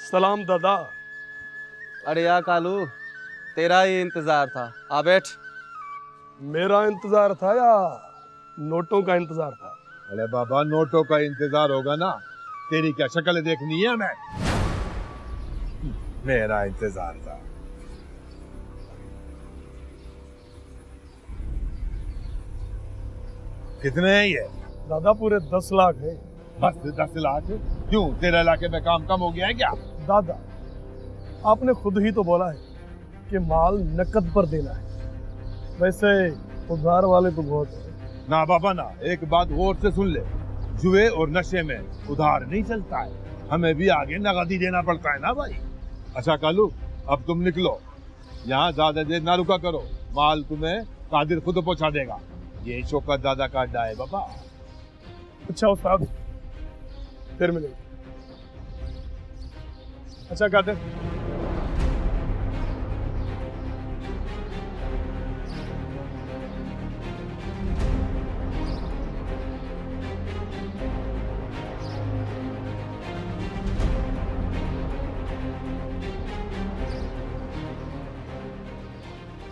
सलाम दादा। अरे यार कालू, तेरा ही इंतजार था। आ बैठ। मेरा इंतजार था या नोटों का इंतजार था? अरे बाबा, नोटों का इंतजार होगा ना, तेरी क्या शक्ल देखनी है मैं? मेरा इंतजार था। कितने हैं ये? दादा पूरे 10 लाख है। बस 10 लाख? क्यों, तेरे इलाके में काम कम हो गया है क्या? दादा आपने खुद ही तो बोला है कि माल नकद पर देना है। वैसे उधार वाले तो बहुत है। ना बाबा ना, एक बात गौर से सुन ले, जुए और नशे में उधार नहीं चलता है, हमें भी आगे नगद ही देना पड़ता है ना भाई। अच्छा कालू, अब तुम निकलो, यहाँ ज्यादा देर ना रुका करो, माल तुम्हें कादिर खुद पहुंचा देगा। ये शौकत दादा का अड्डा है बाबा। अच्छा उस्ताद, फिर मिलेंगे। अच्छा कादिर,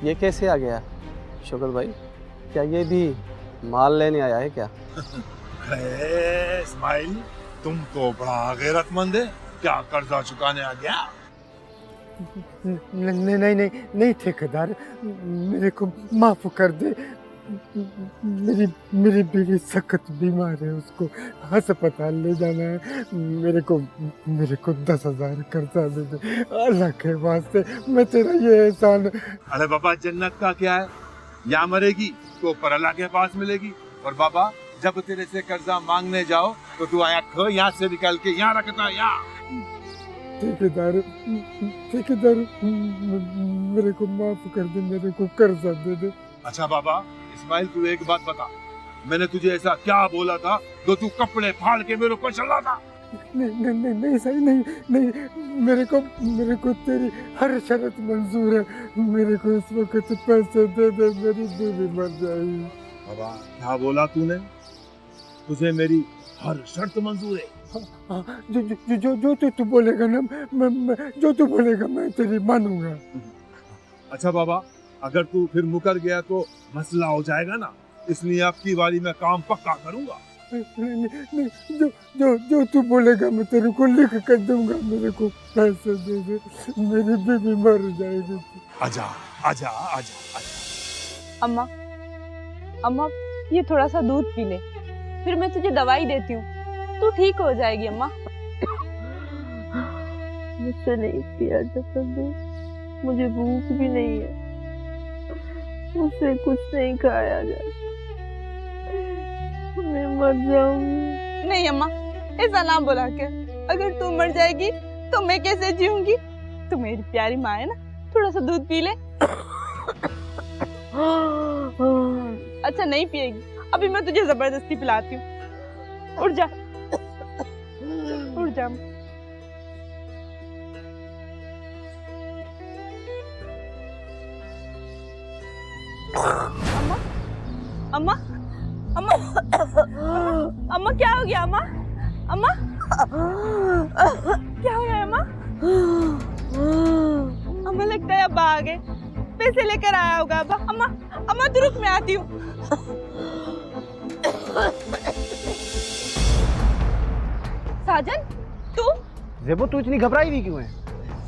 ये कैसे आ गया शौकत भाई? क्या ये भी माल लेने आया है क्या? इस्माइल, तुम तो बड़ा गैरतमंद है, क्या कर्जा चुकाने आ गया? नहीं नहीं नहीं नहीं ठेकेदार, मेरे को माफ कर दे। मेरी मेरी बीवी सख्त बीमार है, उसको अस्पताल ले जाना है। मेरे को 10,000 कर्जा दे दे, अल्लाह के वास्ते, मैं तेरा ये एहसान। अरे बाबा, जन्नत का क्या है, यहाँ मरेगी तो ऊपर अल्लाह के पास मिलेगी। और बाबा, जब तेरे से कर्जा मांगने जाओ तो तू आया खो, यहाँ से निकाल के यहाँ रखता है। यहाँ ठेकेदार ठेकेदार, मेरे को माफ कर दे, मेरे को कर्जा दे दे। अच्छा बाबा, इस्माइल तू एक बात बता, मैंने तुझे ऐसा क्या बोला था तो तू कपड़े फाड़ के मेरे ऊपर चला था? नहीं नहीं नहीं नहीं सही नहीं नहीं, मेरे को तेरी हर शर्त मंजूर है। मेरे को इस वक्त पैसे दे दे, मेरी बीवी मर जाएगी। बाबा क्या बोला तूने? तुझे मेरी हर शर्त मंजूर है? हाँ, जो तू बोलेगा ना, जो तू बोलेगा मैं तेरी मानूंगा। अच्छा बाबा, अगर तू फिर मुकर गया तो मसला हो जाएगा ना, इसलिए आपकी बारी में काम पक्का करूंगा। नहीं, जो तू बोलेगा मैं तेरे को लिख कर दूंगा। मेरे को पैसे दे दे, मेरी बीवी मर जाएगी। आजा आजा आजा आजा। अम्मा, अम्मा ये थोड़ा सा दूध पी ले, फिर मैं तुझे दवाई देती हूँ, तू ठीक हो जाएगी। अम्मा मुझसे नहीं पिया जाता दूध, मुझे भूख भी नहीं है, मुझसे कुछ नहीं खाया जाता, मैं मर जाऊंगी। नहीं अम्मा, ऐसा ना बोला कर, अगर तू मर जाएगी तो मैं कैसे जीऊंगी? तू मेरी प्यारी माँ है ना, थोड़ा सा दूध पी ले। अच्छा नहीं पिएगी, अभी मैं तुझे जबरदस्ती पिलाती हूँ। उठ जा, उठ जा। अम्मा, अम्मा, अम्मा, अम्मा क्या हो गया? अम्मा, अम्मा, क्या हो गया अम्मा? अम्मा लगता है अब्बा आ गए, पैसे लेकर आया होगा अब्बा। अम्मा, अम्मा तू रुक, मैं आती हूँ। साजन, तू? जेबो, तू इतनी घबराई हुई क्यों है?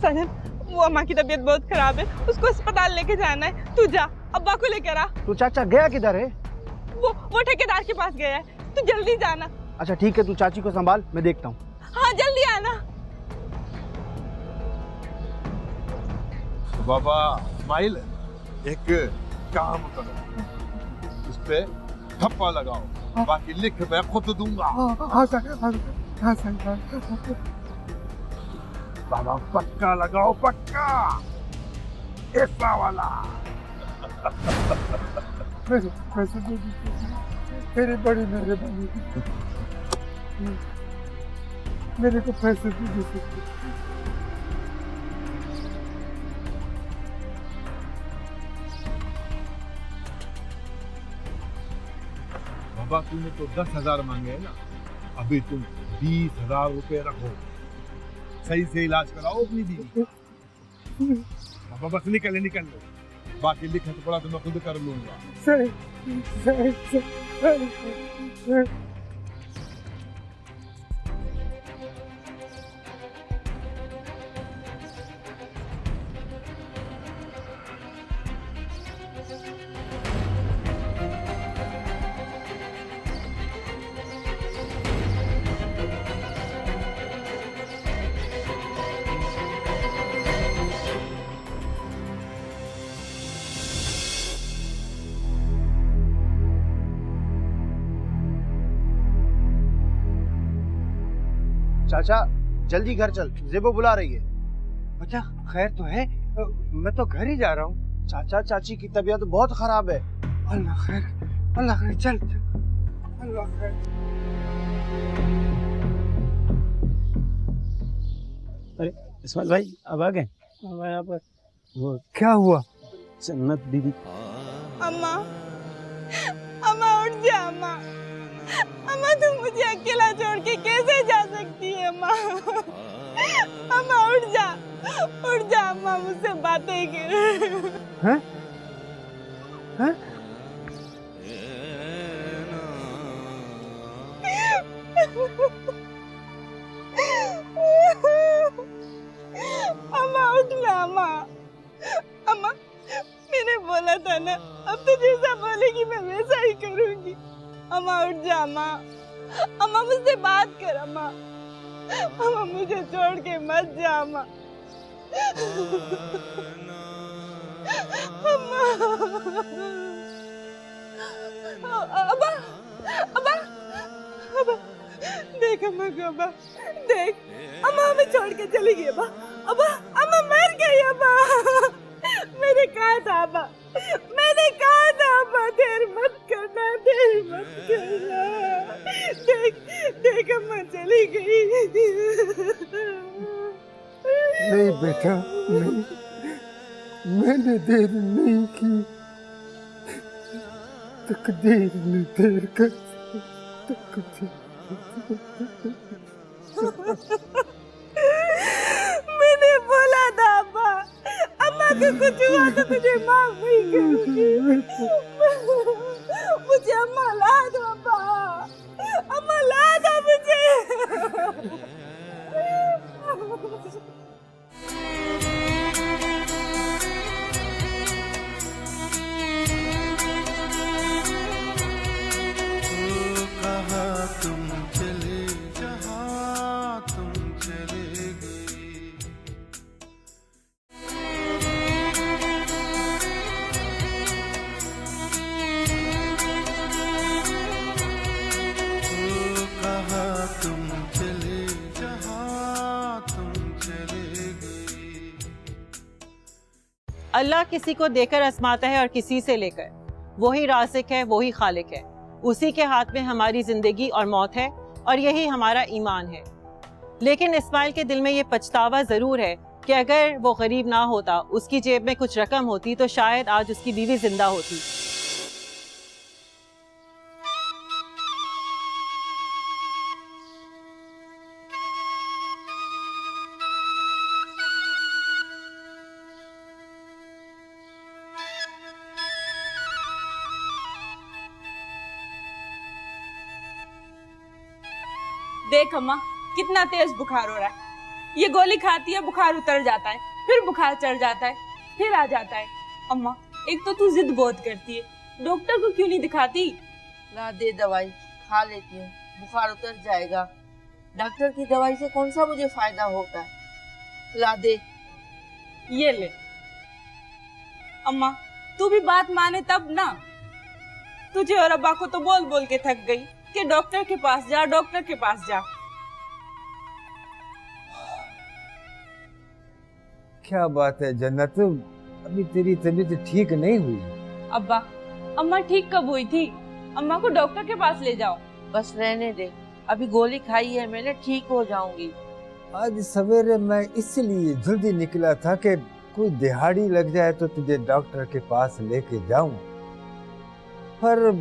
साजन, वो अम्मा की तबीयत बहुत खराब है, उसको अस्पताल लेके जाना है, तू जा, अब्बा को लेकर आ। तू चाचा गया किधर है? वो ठेकेदार के पास गया है, तू जल्दी जाना। अच्छा ठीक है, तू चाची को संभाल, मैं देखता हूँ। हाँ जल्दी आना। बाबा इस्माइल, एक काम करो, इस पे ठप्पा लगाओ, बाकी लिख मैं खुद दूंगा। हाँ सर। बाबा पक्का लगाओ, पक्का, ऐसा वाला। पैसे दे दीजिए, तेरी बड़ी मेहरबानी, मेरे को पैसे दे दीजिए। बाबा तूने तो 10,000 मांगे हैं ना, अभी तुम 20,000 रुपए रखो, सही से इलाज कराओ अपनी बीवी। अब बस निकल लो, बाकी लिखत पढ़ा तो मैं खुद कर लूंगा। सही सही सही। चाचा जल्दी घर चल, जेबो बुला रही है। बच्चा खैर तो है? मैं तो घर ही जा रहा हूँ। चाचा चाची की तबीयत बहुत खराब है। अल्लाह खैर, अल्लाह खैर, चल चल, अल्लाह खैर। अरे इस्माइल भाई अब आ गए? मैं यहाँ पर वो क्या हुआ? जन्नत दीदी। अम्मा, अम्मा उठ जा अम्मा। अम्मा तुम मुझे अकेला छोड़ के कैसे जा सकती है अम्मा? अम्मा उठ जा अम्मा, मुझसे बातें कर। हैं? हैं? अम्मा उठ ना अम्मा। अम्मा मैंने बोला था ना, अब तो जैसा बोलेगी मैं वैसा ही करूंगी। अम्मा उठ जा अम्मा। अम्मा मुझसे बात कर अम्मा। अम्मा मुझे छोड़ के मत जा अम्मा। अम्मा। अब्बा, अब्बा, अब्बा, देख अम्मा को अब्बा, देख अम्मा हमें छोड़ के चली गई अब्बा। अब्बा अम्मा मर गई अब्बा। मैंने कहा था अब्बा, मैंने कहा था अब्बा, देर मत करना, देर मत करना। देख देख अम्मा चली गई। नहीं बेटा, नहीं, मैंने देर नहीं की। तकदीर ने देर कर, मैंने बोला था अब्बा, अम्मा को कुछ हुआ तो तुझे माफ नहीं करूंगी। मुझे अम्मा ला दो अब्बा, अम्मा ला दो मुझे। अल्लाह किसी को देकर आजमाता है और किसी से लेकर। वही राज़िक है, वही खालिक है। उसी के हाथ में हमारी जिंदगी और मौत है और यही हमारा ईमान है। लेकिन इस्माइल के दिल में ये पछतावा जरूर है कि अगर वो गरीब ना होता, उसकी जेब में कुछ रकम होती तो शायद आज उसकी बीवी जिंदा होती। देख अम्मा कितना तेज बुखार हो रहा है। ये गोली खाती है, बुखार उतर जाता है, फिर बुखार चढ़ जाता है, फिर आ जाता है। अम्मा एक तो तू जिद बहुत करती है, डॉक्टर को क्यों नहीं दिखाती? ला दे दवाई, खा लेती हूँ, बुखार उतर जाएगा। डॉक्टर की दवाई से कौन सा मुझे फायदा होता है? ला दे। ये ले। अम्मा तू भी बात माने तब ना। तुझे और अब्बा को तो बोल बोल के थक गई कि डॉक्टर के पास जा, डॉक्टर के पास जा। क्या बात है जन्नत, अभी तेरी तबीयत ठीक नहीं हुई? अब्बा अम्मा ठीक कब हुई थी? अम्मा को डॉक्टर के पास ले जाओ। बस रहने दे, अभी गोली खाई है मैंने, ठीक हो जाऊंगी। आज सवेरे मैं इसलिए जल्दी निकला था कि कोई दिहाड़ी लग जाए तो तुझे डॉक्टर के पास लेके जाऊं, पर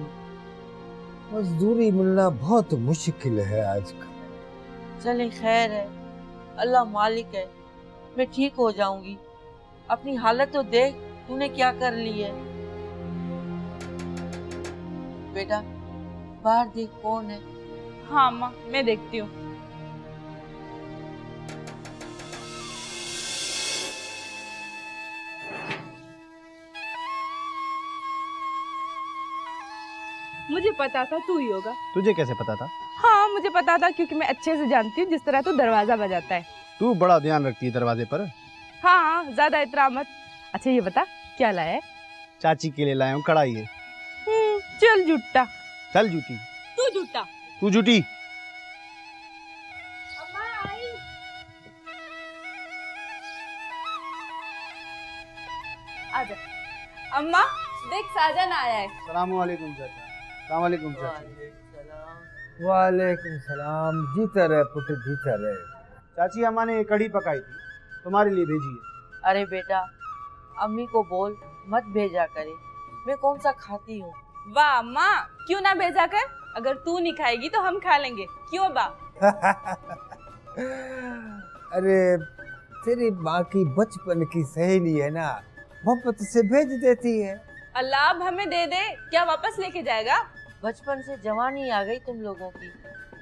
मजदूरी मिलना बहुत मुश्किल है आजकल। चले खैर है, अल्लाह मालिक है, मैं ठीक हो जाऊंगी। अपनी हालत तो देख, तूने क्या कर ली है। बेटा बाहर देख कौन है। हाँ अम्मा, मैं देखती हूँ। मुझे पता था तू ही होगा। तुझे कैसे पता था? हाँ मुझे पता था, क्योंकि मैं अच्छे से जानती हूँ जिस तरह तू दरवाजा बजाता है। तू बड़ा ध्यान रखती है दरवाजे पर। हाँ ज्यादा इतरा मत। अच्छा ये बता क्या लाया है? चाची के लिए लाया हूँ कढ़ाई है। चल जुट्टा। चल जूटी। तू जुट्टा। तू जूटी। आजा। अम्मा देख साजन आया है। सलामुअलैकुम चाचा। सलामुअलैकुम चाची। वालेकुम सलाम। जीता रहे पुत्र, जीता रहे। चाची अम्मा ने कढ़ी पकाई थी, तुम्हारे लिए भेजी है। अरे बेटा अम्मी को बोल मत भेजा करे, मैं कौन सा खाती हूँ। वाह अम्मा, क्यों ना भेजा कर? अगर तू नहीं खाएगी तो हम खा लेंगे, क्यों बा? अरे तेरी माँ की बचपन की सहेली है ना, मोहब्बत से भेज देती है। अल्लाह अब हमें दे दे, क्या वापस लेके जाएगा? बचपन से जवानी आ गई तुम लोगों की,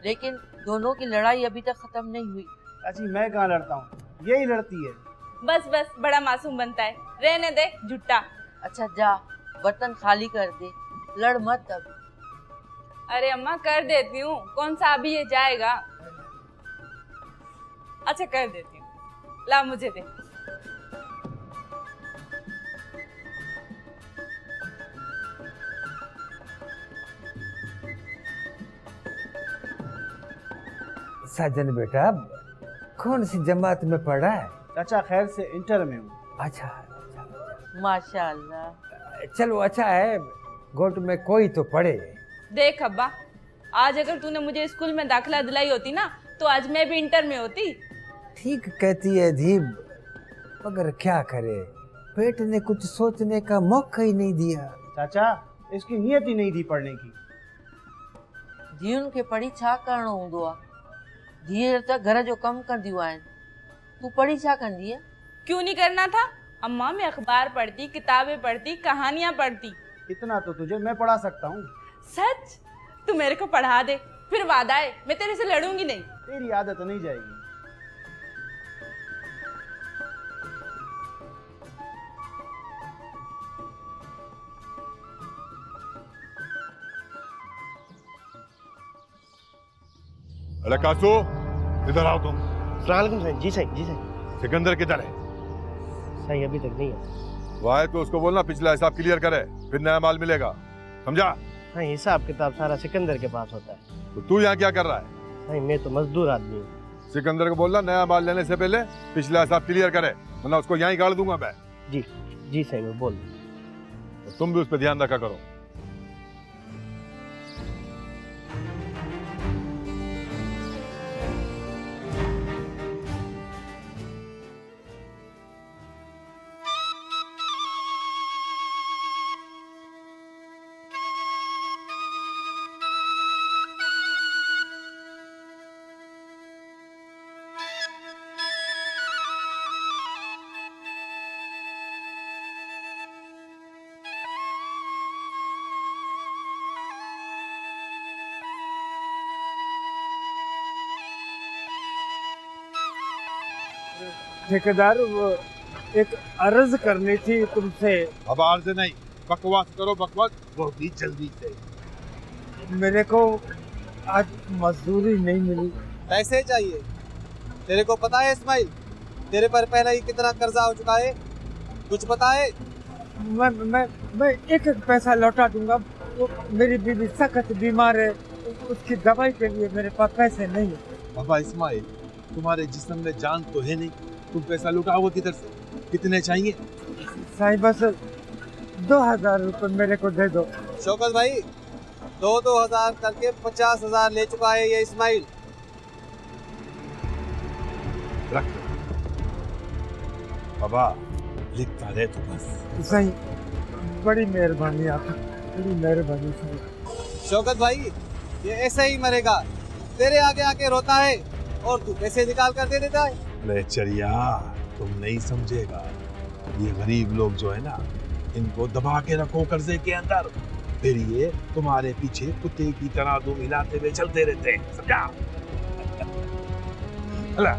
लेकिन दोनों की लड़ाई अभी तक खत्म नहीं हुई। चाची मैं कहाँ लड़ता हूँ, यही लड़ती है। बस बस बड़ा मासूम बनता है, रहने दे जुट्टा। अच्छा जा बर्तन खाली कर दे, लड़ मत अब। अरे अम्मा कर देती हूँ, कौन सा अभी ये जाएगा। अच्छा कर देती हूँ, ला मुझे दे। साजन बेटा कौन सी जमात में पढ़ा है? चाचा खैर से इंटर में हूँ। अच्छा माशाअल्लाह। चलो अच्छा है, गोट में कोई तो पढ़े। देख अब्बा, आज अगर तूने मुझे स्कूल में दाखिला दिलाई होती ना, तो आज मैं भी इंटर में होती। ठीक कहती है धीब, मगर क्या करे, पेट ने कुछ सोचने का मौका ही नहीं दिया। चाचा इसकी नीयत ही नहीं थी पढ़ने की। धीउन खे पढ़ी छा करणो हूंदो आहे, धीअर त घर जो कम कंदियूं आहिनि, तू पढ़ी छा कंदी है? क्यों नहीं करना था अम्मा, मैं अखबार पढ़ती, किताबें पढ़ती, कहानियां पढ़ती। इतना तो तुझे मैं पढ़ा सकता हूँ। सच? तू मेरे को पढ़ा दे, फिर वादा है मैं तेरे से लड़ूंगी नहीं। तेरी आदत नहीं जाएगी। अरे कासू इधर आओ तुम। सलाम जी सही, जी सही। सिकंदर किधर है? सही अभी तक नहीं है। वो आए तो उसको बोलना पिछला हिसाब क्लियर करे, फिर नया माल मिलेगा, समझा? हाँ हिसाब किताब सारा सिकंदर के पास होता है। तो तू यहाँ क्या कर रहा है? नहीं मैं तो मजदूर आदमी हूँ। सिकंदर को बोलना नया माल लेने से पहले पिछला हिसाब क्लियर करे, वरना उसको यहीं गाड़ दूंगा मैं। जी जी सही, मैं बोल। तो तुम भी उस पर ध्यान रखा करो। ठेकेदार वो एक अर्ज करनी थी तुमसे। अब अर्ज नहीं, बकवास करो बकवास, वो भी जल्दी से। मेरे को आज मजदूरी नहीं मिली। पैसे चाहिए। तेरे को पता है इस्माइल, तेरे पर पहले ही कितना कर्जा हो चुका है, कुछ पता है? मैं एक एक पैसा लौटा दूंगा। वो मेरी बीवी सख्त बीमार है, उसकी दवाई के लिए मेरे पास पैसे नहीं है। बाबा इस्माइल, तुम्हारे जिस्म में जान तो है नहीं, तुम पैसा लुटाओगे किधर से? कितने चाहिए? साईं बस 2000 रुपये मेरे को दे दो। शौकत भाई 2,000 करके 50,000 ले चुका है ये इस्माइल। रख बाबा, लिखता रहे तो बस। सही, बड़ी मेहरबानी आपकी, बड़ी मेहरबानी सही। शौकत भाई ये ऐसे ही मरेगा, तेरे आगे आके रोता है, और तू पैसे निकाल कर दे देता है। अरे चरिया, तुम नहीं समझेगा। ये गरीब लोग जो है ना, इनको दबा के रखो कर्जे के अंदर, फिर ये तुम्हारे पीछे कुत्ते की तरह दो मिलाते हुए चलते रहते हैं, समझा? अला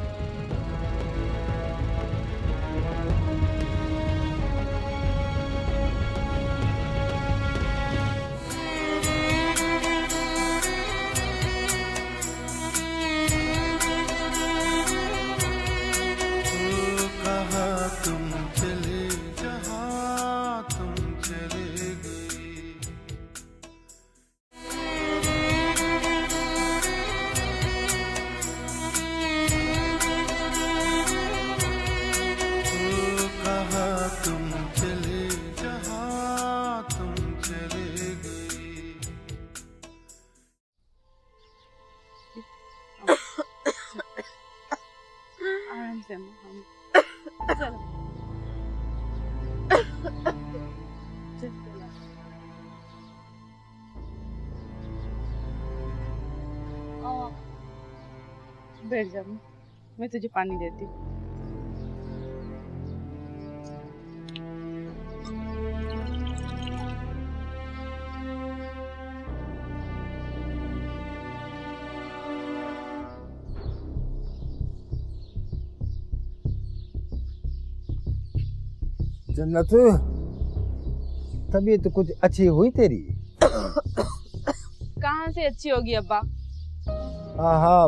आराम से अम्मा, चलो बैठ जा, मैं तुझे पानी देती हूँ। जन्नत, तबीयत कुछ अच्छी हुई तेरी? कहाँ से अच्छी होगी अब्बा? हाँ हाँ,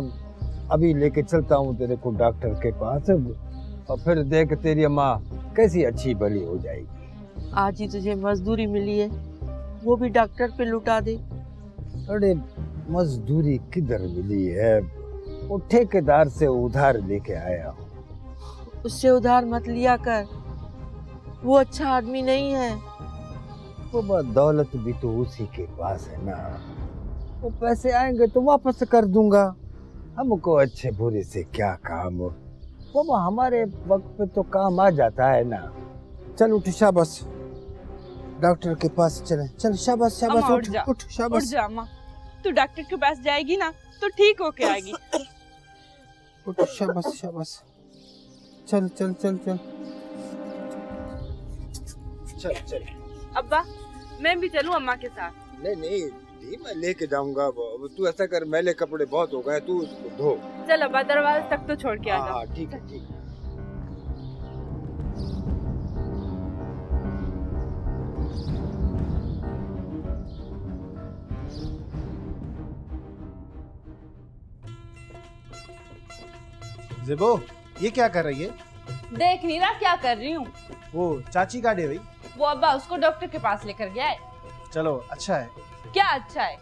अभी लेके चलता हूँ तेरे को डॉक्टर के पास, और फिर देख तेरी अम्मा कैसी अच्छी भली हो जाएगी। आज ही तुझे मजदूरी मिली है, वो भी डॉक्टर पे लुटा दे। अरे मजदूरी किधर मिली है, वो ठेकेदार से उधार लेके आया हूँ। उससे उधार मत लिया कर, वो अच्छा आदमी नहीं है। वो दौलत भी तो उसी के पास है ना, वो पैसे आएंगे तो वापस कर दूंगा। हमको अच्छे बुरे से क्या काम, वो हमारे वक्त पे तो काम आ जाता है ना। चल उठ, शाबाश, डॉक्टर के पास चले, चल शाबाश शाबाश, अम्मा, उठ उठ उठ शाबाश। जा अम्मा, तू डॉक्टर के पास जाएगी ना तो ठीक होके आएगी। उठ शाबाश शाबाश, चल चल चल चल चल चल। अब्बा, मैं भी चलूं अम्मा के साथ? नहीं नहीं दी, मैं लेके जाऊंगा। तू ऐसा कर, मैले कपड़े बहुत हो गए, तू उसको धो। चल अब्बा, दरवाजे तक तो छोड़ के आ जा। हाँ ठीक है ठीक है। जेबो, ये क्या कर रही है? देख नहीं रहा क्या कर रही हूँ? वो चाची का डे भाई। वो अब्बा उसको डॉक्टर के पास लेकर गया है। चलो अच्छा है। क्या अच्छा है?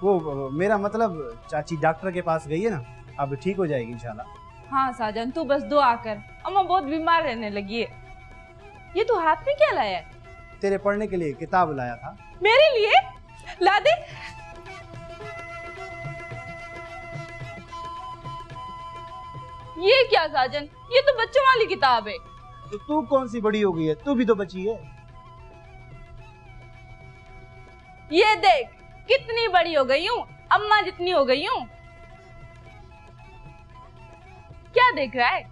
वो मेरा मतलब चाची डॉक्टर के पास गई है ना, अब ठीक हो जाएगी इंशाल्लाह। हाँ साजन, तू बस दुआ कर, अम्मा बहुत बीमार रहने लगी है। ये तू हाथ में क्या लाया है? तेरे पढ़ने के लिए किताब लाया था। मेरे लिए? ला दे। ये क्या साजन, ये तो बच्चों वाली किताब है। तो तू कौन सी बड़ी हो गई है, तू भी तो बची है। ये देख कितनी बड़ी हो गई हूँ, अम्मा जितनी हो गई हूँ। क्या देख रहा है?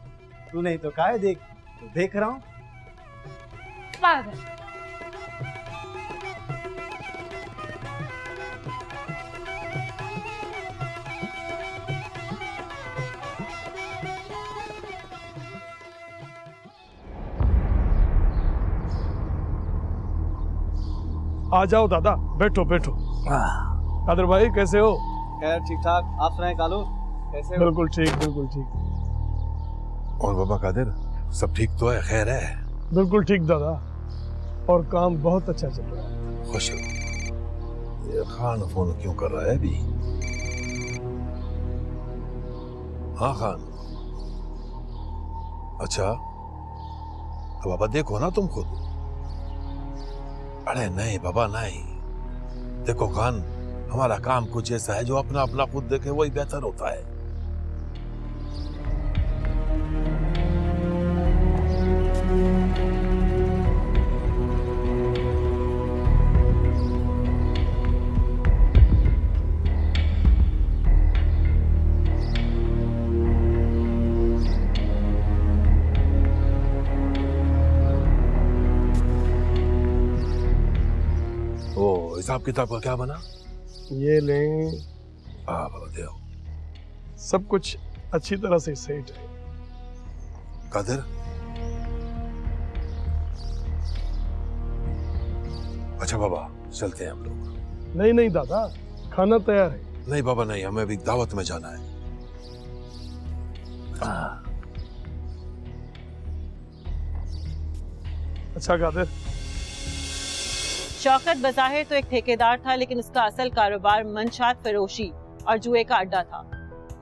तू नहीं तो क्या है, देख तो देख रहा हूँ। पागल। आ जाओ दादा, बैठो बैठो। कादर भाई कैसे हो? खैर ठीक ठाक, आप सुनाए कालू, कैसे हो? बिल्कुल ठीक, बिल्कुल ठीक। और बाबा कादिर, सब ठीक तो है, खैर है? बिल्कुल ठीक दादा, और काम बहुत अच्छा चल रहा है। खुश हो। ये खान फोन क्यों कर रहा है अभी? हाँ खान। अच्छा, तो बाबा देखो ना तुम खुद। अरे नहीं बाबा नहीं, देखो खान, हमारा काम कुछ ऐसा है जो अपना अपना खुद देखे वही बेहतर होता है। हिसाब किताब का क्या बना? ये लें, हाँ बाबा दे आओ। सब कुछ अच्छी तरह से सेट है। कादिर, अच्छा बाबा चलते हैं हम लोग। नहीं नहीं दादा, खाना तैयार है। नहीं बाबा नहीं, हमें अभी दावत में जाना है। अच्छा कादिर, शौकत बज़ाहिर तो एक ठेकेदार था, लेकिन उसका असल कारोबार मंशात फरोशी और जुए का अड्डा था।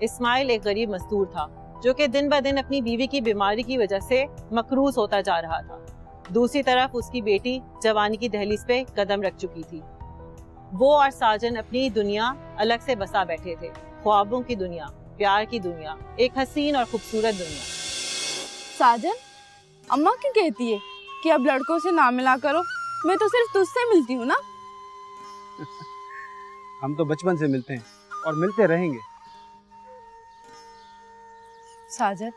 इस्माइल एक गरीब मजदूर था जो कि दिन ब दिन अपनी बीवी की बीमारी की वजह से मकरूज होता जा रहा था। दूसरी तरफ उसकी बेटी जवानी की दहलीज पे कदम रख चुकी थी। वो और साजन अपनी दुनिया अलग से बसा बैठे थे, ख्वाबों की दुनिया, प्यार की दुनिया, एक हसीन और खूबसूरत दुनिया। साजन, अम्मा क्यों कहती है कि अब लड़कों से ना मिला करो? मैं तो सिर्फ तुझसे मिलती हूँ ना। हम तो बचपन से मिलते हैं और मिलते रहेंगे। साजन,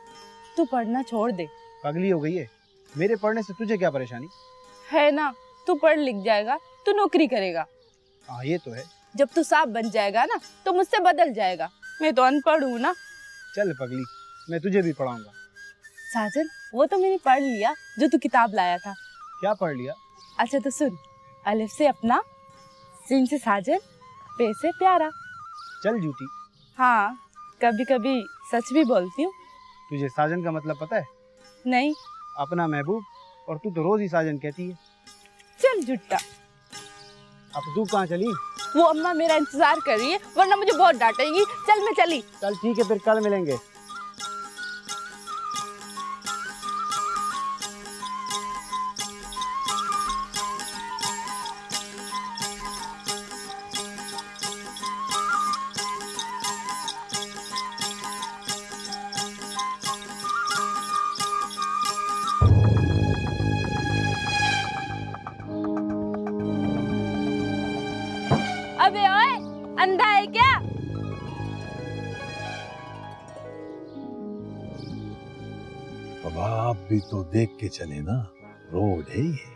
तू पढ़ना छोड़ दे। पगली हो गई है? मेरे पढ़ने से तुझे क्या परेशानी है ना, तू पढ़ लिख जाएगा तो नौकरी करेगा। हाँ ये तो है। जब तू साहब बन जाएगा ना तो मुझसे बदल जाएगा। मैं तो अनपढ़ हूँ ना। चल पगली, मैं तुझे भी पढ़ाऊंगा। साजन, वो तो मैंने पढ़ लिया जो तू किताब लाया था। क्या पढ़ लिया? अच्छा तो सुन, अलिफ से अपना, सिन से साजन, पे से प्यारा। चल झूठी। हाँ, कभी कभी सच भी बोलती हूँ। तुझे साजन का मतलब पता है? नहीं। अपना महबूब, और तू तो रोज ही साजन कहती है। चल झुट्टा। अब तू कहाँ चली? वो अम्मा मेरा इंतजार कर रही है, वरना मुझे बहुत डांटेगी। चल मैं चली। चल ठीक है, फिर कल मिलेंगे। अबे ओए, अंधा है क्या? बाबा आप भी तो देख के चले ना, रोड है ये।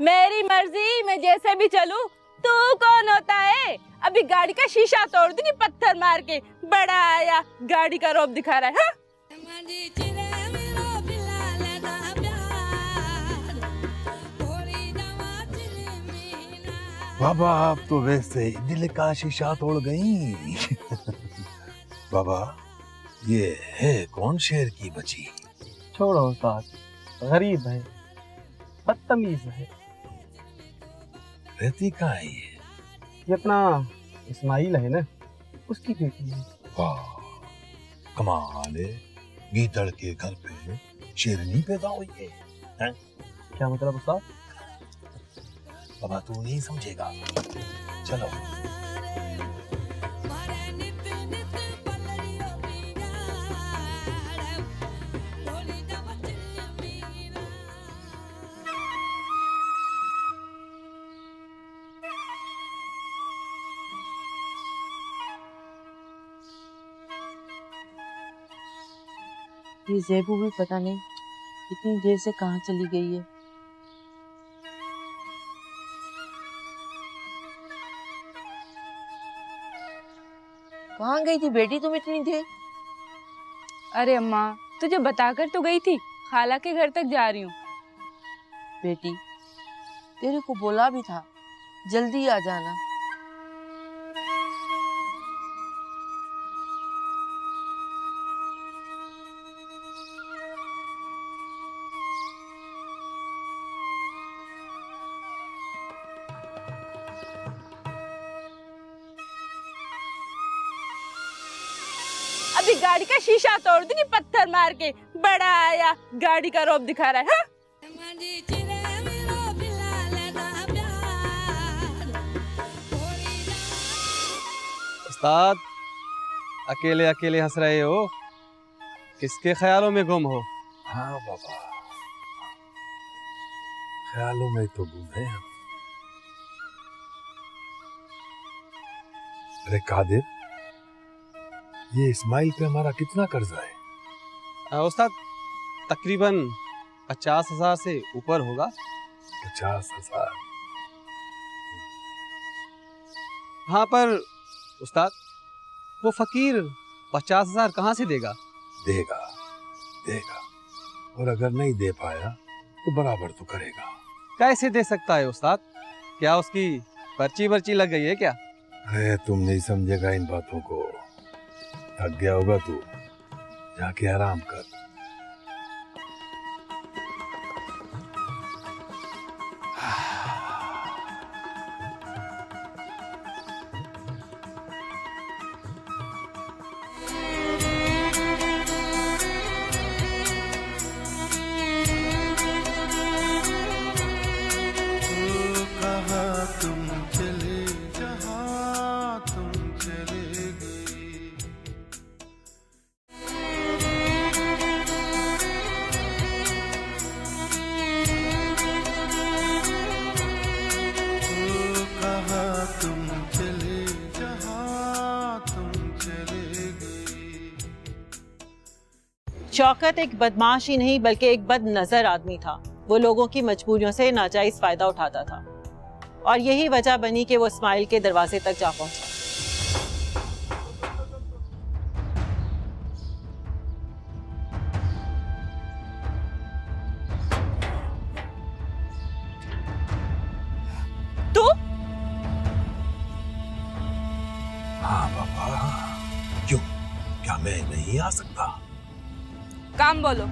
मेरी मर्जी, मैं जैसे भी चलूं। तू कौन होता है? अभी गाड़ी का शीशा तोड़ दूंगी पत्थर मार के। बड़ा आया, गाड़ी का रौब दिखा रहा है। हाँ? बाबा आप तो वैसे ही दिल का शीशा तोड़ गई। बाबा ये है कौन शेर की बची? छोड़ो उस्ताद, गरीब है, बदतमीज है। रहती कहाँ है ये? ये अपना इस्माइल है ना, उसकी बेटी है। वाह कमाल है, गीदड़ के घर पे शेरनी पैदा हुई है। क्या मतलब उस्ताद? बाबा तू नहीं समझेगा, चलो। ये ज़ेबू भी पता नहीं इतनी देर से कहाँ चली गई है। कहाँ गई थी बेटी तुम इतनी देर? अरे अम्मा, तुझे बताकर तो गई थी, खाला के घर तक जा रही हूँ। बेटी तेरे को बोला भी था जल्दी आ जाना। अभी गाड़ी का शीशा तोड़ दूंगी पत्थर मार के। बड़ा आया, गाड़ी का रौब दिखा रहा है। हाँ? उस्ताद अकेले अकेले हंस रहे हो, किसके ख्यालों में गुम हो? हाँ बाबा, ख्यालों में तो गुम है हम। अरे कादिर, ये इस्माइल पे हमारा कितना कर्जा है? उस्ताद तकरीबन 50,000 से ऊपर होगा। 50,000? हाँ पर उस्ताद, वो फकीर 50,000 कहाँ से देगा? देगा देगा, और अगर नहीं दे पाया तो बराबर तो करेगा। कैसे दे सकता है उस्ताद? क्या उसकी पर्ची वर्ची लग गई है क्या? अरे तुम नहीं समझेगा इन बातों को। थक गया होगा तू, जाके आराम कर। शौकत एक बदमाश ही नहीं बल्कि एक बद नजर आदमी था। वो लोगों की मजबूरियों से नाजायज फायदा उठाता था और यही वजह बनी कि वो इस्माइल के दरवाजे तक जा पहुंचा। तू? हाँ बाबा, क्यों? क्या मैं नहीं आ सकता? काम बोलो।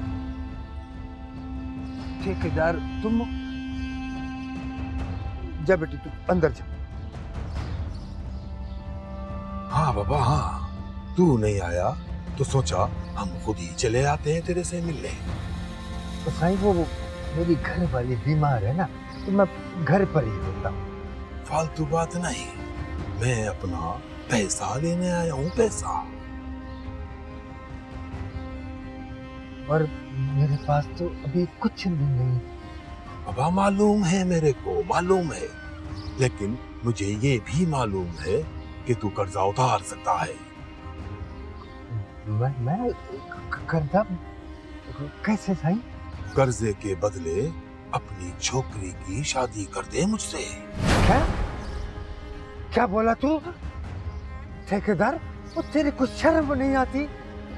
ठेकेदार तुम जा बेटी, तू अंदर जा। हाँ बाबा हाँ, तू नहीं आया तो सोचा हम खुद ही चले आते हैं तेरे से मिलने। तो साईं वो मेरी घर वाली बीमार है ना, तो मैं घर पर ही होता हूँ। फालतू बात नहीं, मैं अपना पैसा लेने आया हूँ, पैसा। और मेरे पास तो अभी कुछ भी नहीं। बाबा मालूम है, मेरे को मालूम है, लेकिन मुझे ये भी मालूम है कि तू कर्जा उतार सकता है। मैं कर्जा कैसे साईं? कर्जे के बदले अपनी छोकरी की शादी कर दे मुझसे। क्या क्या बोला तू? ठेकेदार, वो तेरे को शर्म नहीं आती?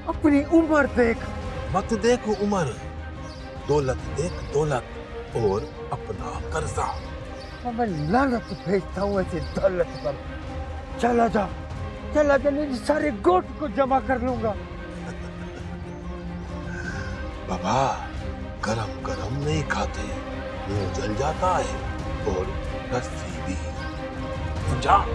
अपनी उम्र देख। मत देख उम्र, दौलत देख दौलत, और अपना कर्जा। मैं लानत भेजता हूँ ऐसे दौलत पर। चला जा नहीं सारे गोट को जमा कर लूंगा। बाबा गरम गरम नहीं खाते, मुंह जल जाता है, और रस्सी भी। समझा?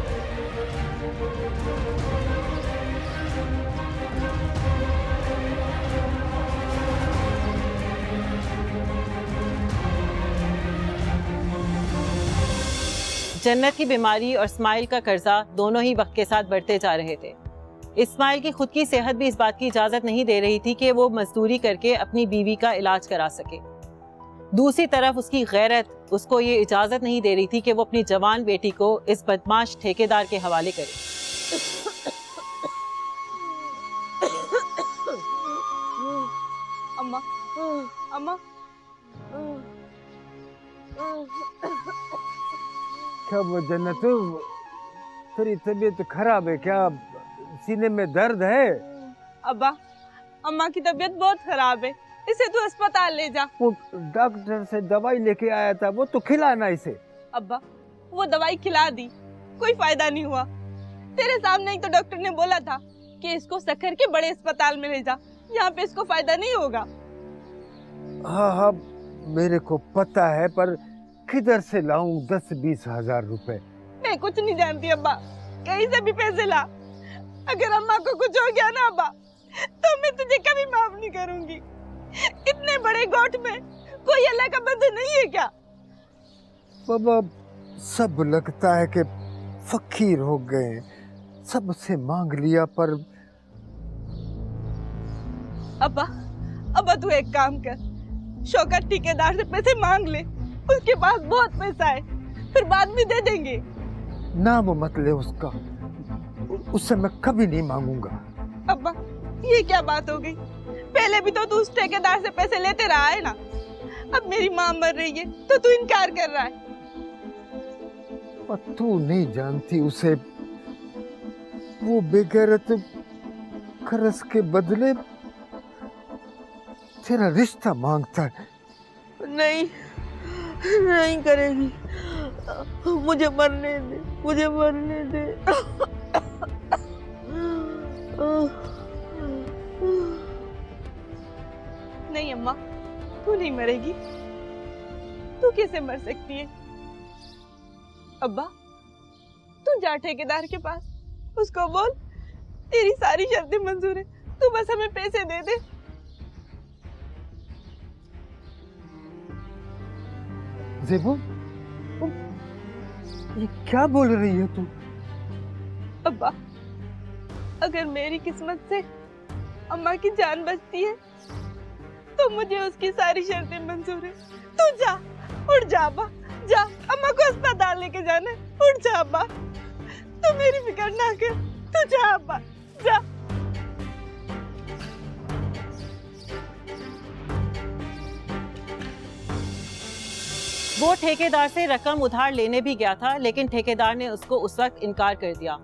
जन्नत की बीमारी और इस्माइल का कर्जा दोनों ही वक्त के साथ बढ़ते जा रहे थे। इस्माइल की खुद की सेहत भी इस बात की इजाजत नहीं दे रही थी कि वो मजदूरी करके अपनी बीवी का इलाज करा सके। दूसरी तरफ उसकी गैरत उसको ये इजाजत नहीं दे रही थी कि वो अपनी जवान बेटी को इस बदमाश ठेकेदार के हवाले करे। अम्मा, अम्मा, क्या वो जन्नत, तेरी तबीयत खराब है क्या? सीने में दर्द है? अब्बा, अम्मा की तबीयत बहुत खराब है, इसे तू अस्पताल ले जा। वो डॉक्टर से दवाई लेके आया था, वो तो खिलाना इसे। अब्बा, वो दवाई खिला दी, कोई फायदा नहीं हुआ। तेरे सामने ही तो डॉक्टर ने बोला था कि इसको सखर के बड़े अस्पताल में ले जा, यहाँ पे इसको फायदा नहीं होगा। हाँ हाँ मेरे को पता है, पर किधर से लाऊं 10-20 हजार रुपए? मैं कुछ नहीं जानती अब्बा, कहीं से भी पैसे ला। अगर अम्मा को कुछ हो गया ना अब्बा, तो मैं तुझे कभी माफ नहीं करूंगी। इतने बड़े गोठ में कोई अल्लाह का बंदा नहीं है क्या? बाबा सब लगता है कि फकीर हो गए, सबसे मांग लिया, पर अब्बा तू एक काम कर, शौकत ठेकेदार से पैसे मांग ले, उसके पास बहुत पैसा है, फिर बाद में दे देंगे। नाम मत ले उसका, उससे मैं कभी नहीं मांगूंगा। अब्बा ये क्या बात हो गई? पहले भी तो तू उस ठेकेदार से पैसे लेते रहा है ना। अब मेरी माँ मर रही है तो तू इनकार कर रहा है। पर तू नहीं जानती उसे वो बेगैरत खरस के बदले तेरा रिश्ता मांगता है। नहीं, नहीं करेगी। मुझे मरने दे, मुझे मरने दे। नहीं अम्मा, तू नहीं मरेगी। तू कैसे मर सकती है? अब्बा, तू जा ठेकेदार के पास, उसको बोल तेरी सारी शर्तें मंजूर है, तू बस हमें पैसे दे दे। ज़ेबो, ये क्या बोल रही है तू? अब्बा, अगर मेरी किस्मत से अम्मा की जान बचती है तो मुझे उसकी सारी शर्तें मंजूर है। तू जा, उठ जा अब्बा, जा, अम्मा को अस्पताल लेके जाना है। उठ जा अब्बा, तू मेरी फिक्र ना कर, तू जा अब्बा, जा। वो ठेकेदार से रकम उधार लेने भी गया था, लेकिन ठेकेदार ने उसको उस वक्त इनकार कर दिया।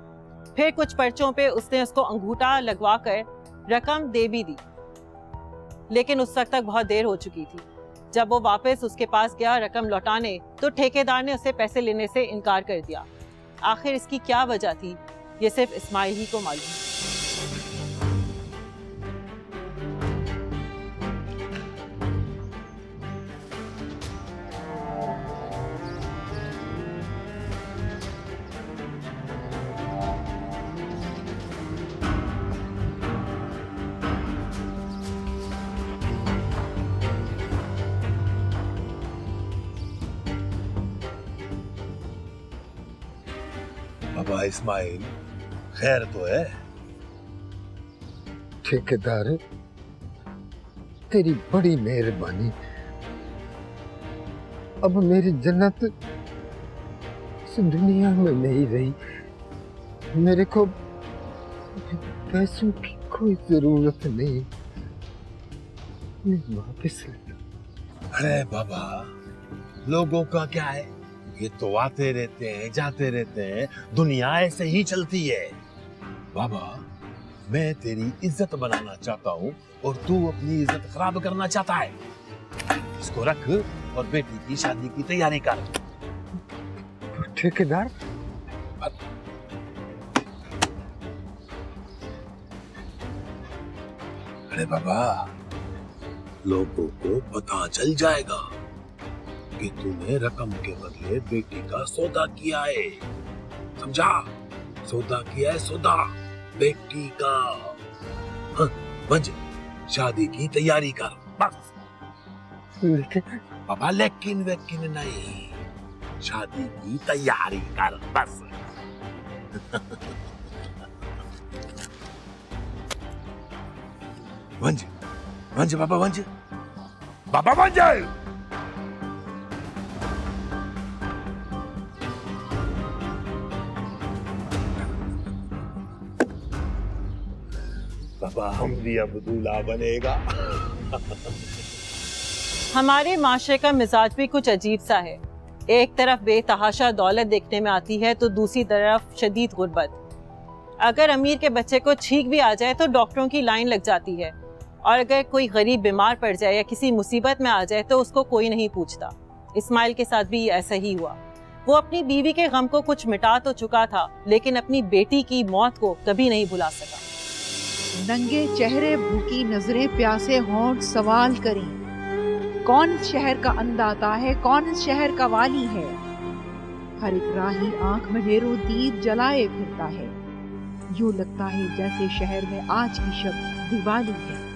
फिर कुछ पर्चों पे उसने उसको अंगूठा लगवा कर रकम दे भी दी, लेकिन उस वक्त तक बहुत देर हो चुकी थी। जब वो वापस उसके पास गया रकम लौटाने, तो ठेकेदार ने उसे पैसे लेने से इनकार कर दिया। आखिर इसकी क्या वजह थी, ये सिर्फ इस्माइल ही को मालूम है। बाबा इस्माइल, खैर तो है? ठेकेदार, तेरी बड़ी मेहरबानी। अब मेरी जन्नत इस दुनिया में नहीं रही। मेरे को पैसों की कोई जरूरत नहीं। मैं वापस ले लो। अरे बाबा, लोगों का क्या है, ये तो आते रहते हैं, जाते रहते हैं, दुनिया ऐसे ही चलती है। बाबा, मैं तेरी इज्जत बनाना चाहता हूँ और तू अपनी इज्जत खराब करना चाहता है। इसको रख और बेटी की शादी की तैयारी कर। ठेकेदार, अरे बाबा, लोगों को पता चल जाएगा कि तूने रकम के बदले बेटी का सौदा किया है। समझा? सौदा किया है, सौदा बेटी का। हाँ, बंज, शादी की तैयारी कर बस। लेकिन बाबा, लेकिन वेकिन नहीं, शादी की तैयारी कर बस। वंज, वंज बाबा, वंज बाबा, वंज। बाबा, हम भी अब दूल्हा बनेगा। हमारे माशरे का मिजाज भी कुछ अजीब सा है। एक तरफ बेतहाशा दौलत देखने में आती है तो दूसरी तरफ शदीद गुर्बत। अगर अमीर के बच्चे को छींक भी आ जाए तो डॉक्टरों की लाइन लग जाती है, और अगर कोई गरीब बीमार पड़ जाए या किसी मुसीबत में आ जाए तो उसको कोई नहीं पूछता। इस्माइल के साथ भी ऐसा ही हुआ। वो अपनी बीवी के गम को कुछ मिटा तो चुका था, लेकिन अपनी बेटी की मौत को कभी नहीं भुला सका। नंगे चेहरे, भूखी नजरें, प्यासे होंठ सवाल करें, कौन शहर का अंदाता है, कौन शहर का वाली है। हर एक राही आंख में ढेरों दीप जलाए फिरता है। यूं लगता है जैसे शहर में आज की शब दिवाली है।